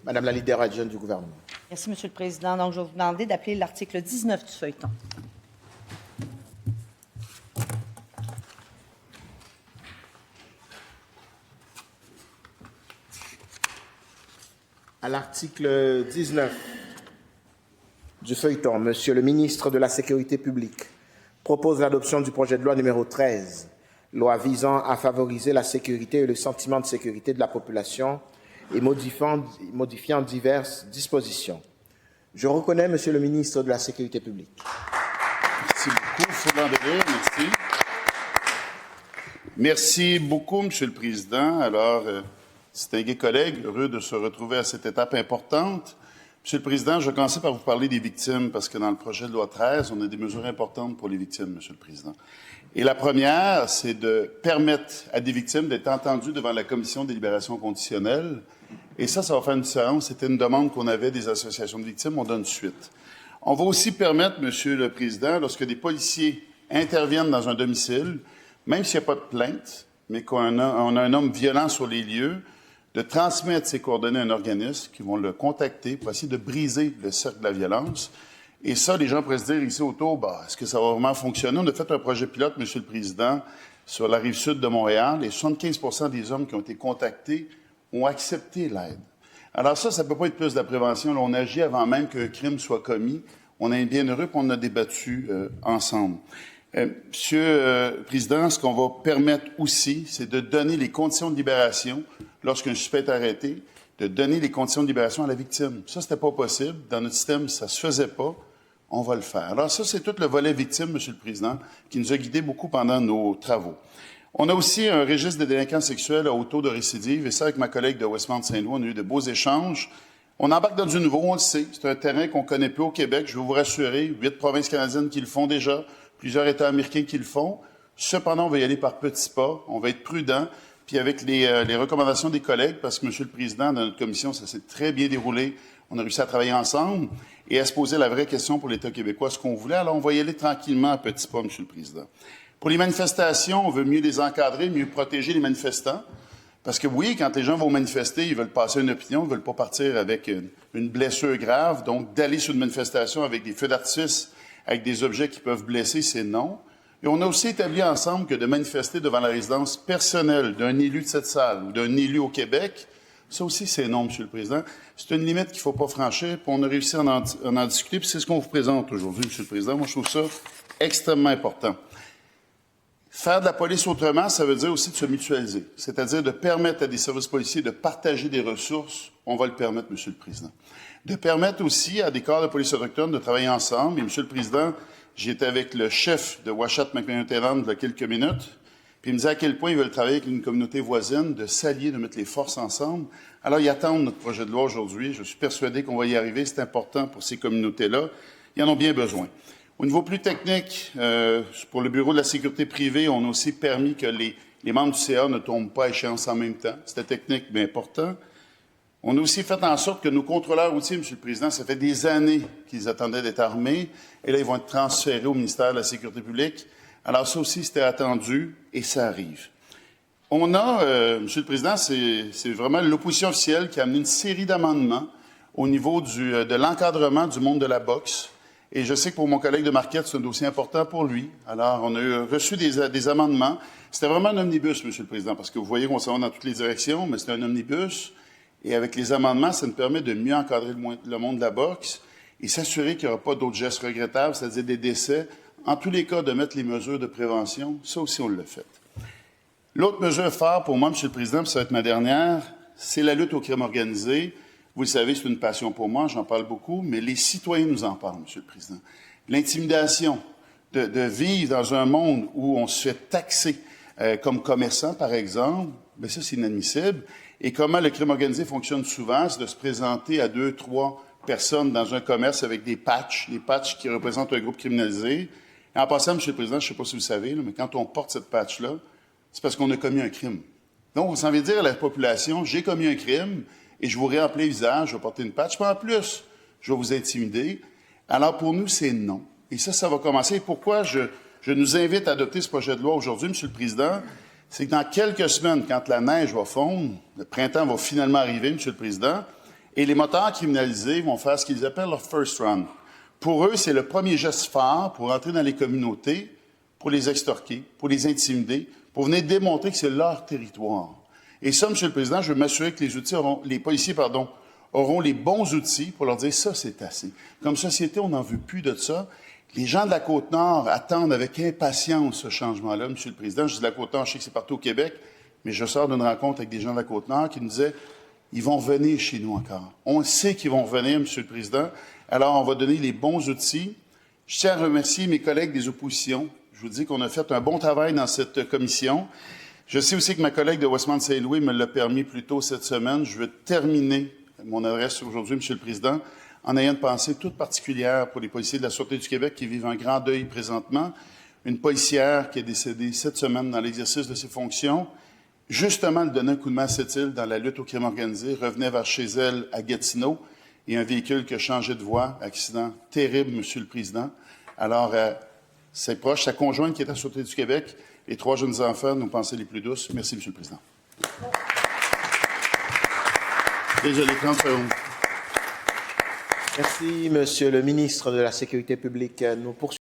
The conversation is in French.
Madame la leader adjointe du gouvernement. Merci, Monsieur le Président. Donc, je vais vous demander d'appeler l'article 19 du feuilleton. À l'article 19 du feuilleton, Monsieur le ministre de la Sécurité publique propose l'adoption du projet de loi numéro 13, loi visant à favoriser la sécurité et le sentiment de sécurité de la population et modifiant diverses dispositions. Je reconnais Monsieur le ministre de la Sécurité publique. Merci beaucoup, Foulandré. Merci. Merci beaucoup, Monsieur le Président. Alors, distingués collègues, heureux de se retrouver à cette étape importante. Monsieur le Président, je vais commencer par vous parler des victimes, parce que dans le projet de loi 13, on a des mesures importantes pour les victimes, Monsieur le Président. Et la première, c'est de permettre à des victimes d'être entendues devant la Commission des libérations conditionnelles. Et ça va faire une différence. C'était une demande qu'on avait des associations de victimes. On donne suite. On va aussi permettre, Monsieur le Président, lorsque des policiers interviennent dans un domicile, même s'il n'y a pas de plainte, mais qu'on a un homme violent sur les lieux, de transmettre ses coordonnées à un organisme qui vont le contacter pour essayer de briser le cercle de la violence. Et ça, les gens pourraient se dire ici autour, est-ce que ça va vraiment fonctionner? On a fait un projet pilote, Monsieur le Président, sur la rive sud de Montréal, et 75% des hommes qui ont été contactés ont accepté l'aide. Alors ça ne peut pas être plus de la prévention. Là, on agit avant même qu'un crime soit commis. On est bien heureux qu'on a débattu ensemble. Monsieur le Président, ce qu'on va permettre aussi, c'est de donner les conditions de libération lorsqu'un suspect est arrêté, de donner les conditions de libération à la victime. Ça, c'était pas possible. Dans notre système, ça se faisait pas. On va le faire. Alors ça, c'est tout le volet victime, Monsieur le Président, qui nous a guidés beaucoup pendant nos travaux. On a aussi un registre des délinquants sexuels à haut taux de récidive, et ça, avec ma collègue de Westmount-Saint-Louis, on a eu de beaux échanges. On embarque dans du nouveau, on le sait. C'est un terrain qu'on connaît peu au Québec. Je veux vous rassurer, 8 provinces canadiennes qui le font déjà, plusieurs États américains qui le font. Cependant, on va y aller par petits pas. On va être prudent. Puis avec les recommandations des collègues, parce que, Monsieur le Président, dans notre commission, ça s'est très bien déroulé. On a réussi à travailler ensemble et à se poser la vraie question pour l'État québécois, ce qu'on voulait. Alors, on va y aller tranquillement à petits pas, Monsieur le Président. Pour les manifestations, on veut mieux les encadrer, mieux protéger les manifestants. Parce que oui, quand les gens vont manifester, ils veulent passer une opinion, ils veulent pas partir avec une blessure grave. Donc, d'aller sur une manifestation avec des feux d'artifice, avec des objets qui peuvent blesser, c'est non. Et on a aussi établi ensemble que de manifester devant la résidence personnelle d'un élu de cette salle ou d'un élu au Québec, ça aussi, c'est non, Monsieur le Président. C'est une limite qu'il ne faut pas franchir, puis on a réussi à en discuter, puis c'est ce qu'on vous présente aujourd'hui, Monsieur le Président. Moi, je trouve ça extrêmement important. Faire de la police autrement, ça veut dire aussi de se mutualiser, c'est-à-dire de permettre à des services policiers de partager des ressources. On va le permettre, Monsieur le Président. De permettre aussi à des corps de police autochtones de travailler ensemble. Et, Monsieur le Président, j'étais avec le chef de Ouachette-Macmillan-Terrand il y a quelques minutes, puis il me disait à quel point ils veulent travailler avec une communauté voisine, de s'allier, de mettre les forces ensemble. Alors, ils attendent notre projet de loi aujourd'hui. Je suis persuadé qu'on va y arriver. C'est important pour ces communautés-là. Ils en ont bien besoin. Au niveau plus technique, pour le Bureau de la sécurité privée, on a aussi permis que les membres du CA ne tombent pas à échéance en même temps. C'était technique, mais important. On a aussi fait en sorte que nos contrôleurs routiers, Monsieur le Président, ça fait des années qu'ils attendaient d'être armés, et là, ils vont être transférés au ministère de la Sécurité publique. Alors ça aussi, c'était attendu, et ça arrive. On a, Monsieur le Président, c'est vraiment l'opposition officielle qui a amené une série d'amendements au niveau de l'encadrement du monde de la boxe. Et je sais que pour mon collègue de Marquette, c'est un dossier important pour lui. Alors, on a reçu des amendements. C'était vraiment un omnibus, Monsieur le Président, parce que vous voyez qu'on s'en va dans toutes les directions, mais c'est un omnibus. Et avec les amendements, ça nous permet de mieux encadrer le monde de la boxe et s'assurer qu'il n'y aura pas d'autres gestes regrettables, c'est-à-dire des décès. En tous les cas, de mettre les mesures de prévention, ça aussi, on l'a fait. L'autre mesure phare pour moi, Monsieur le Président, puis ça va être ma dernière, c'est la lutte au crime organisé. Vous le savez, c'est une passion pour moi, j'en parle beaucoup, mais les citoyens nous en parlent, Monsieur le Président. L'intimidation, de vivre dans un monde où on se fait taxer comme commerçant, par exemple, bien ça, c'est inadmissible. Et comment le crime organisé fonctionne souvent, c'est de se présenter à 2, 3 personnes dans un commerce avec des patchs qui représentent un groupe criminalisé. Et en passant, Monsieur le Président, je ne sais pas si vous savez, mais quand on porte cette patch-là, c'est parce qu'on a commis un crime. Donc, on s'en veut dire à la population, j'ai commis un crime, et je vous réemplis le visage, je vais porter une patch, mais en plus, je vais vous intimider. Alors, pour nous, c'est non. Et ça va commencer. Et pourquoi je nous invite à adopter ce projet de loi aujourd'hui, Monsieur le Président, c'est que dans quelques semaines, quand la neige va fondre, le printemps va finalement arriver, Monsieur le Président, Et les motards criminalisés vont faire ce qu'ils appellent leur first run. Pour eux, c'est le premier geste fort pour entrer dans les communautés, pour les extorquer, pour les intimider, pour venir démontrer que c'est leur territoire. Et ça, M. le Président, je veux m'assurer que les policiers auront les bons outils pour leur dire ça, c'est assez. Comme société, on n'en veut plus de ça. Les gens de la Côte-Nord attendent avec impatience ce changement-là, M. le Président. Je dis de la Côte-Nord, je sais que c'est partout au Québec, mais je sors d'une rencontre avec des gens de la Côte-Nord qui nous disaient ils vont venir chez nous encore. On sait qu'ils vont venir, M. le Président. Alors, on va donner les bons outils. Je tiens à remercier mes collègues des oppositions. Je vous dis qu'on a fait un bon travail dans cette commission. Je sais aussi que ma collègue de Westmount-Saint-Louis me l'a permis plus tôt cette semaine. Je veux terminer mon adresse aujourd'hui, M. le Président, en ayant une pensée toute particulière pour les policiers de la Sûreté du Québec qui vivent un grand deuil présentement. Une policière qui est décédée cette semaine dans l'exercice de ses fonctions. Justement, elle donnait un coup de main à cette île dans la lutte au crime organisé, revenait vers chez elle à Gatineau, et un véhicule qui a changé de voie, accident terrible, M. le Président. Alors, ses proches, sa conjointe qui est à la Sûreté du Québec, les 3 jeunes enfants, nos pensées les plus douces. Merci, M. le Président. Désolé, 30 secondes. Merci, Monsieur le ministre de la Sécurité publique. Nous poursuivons.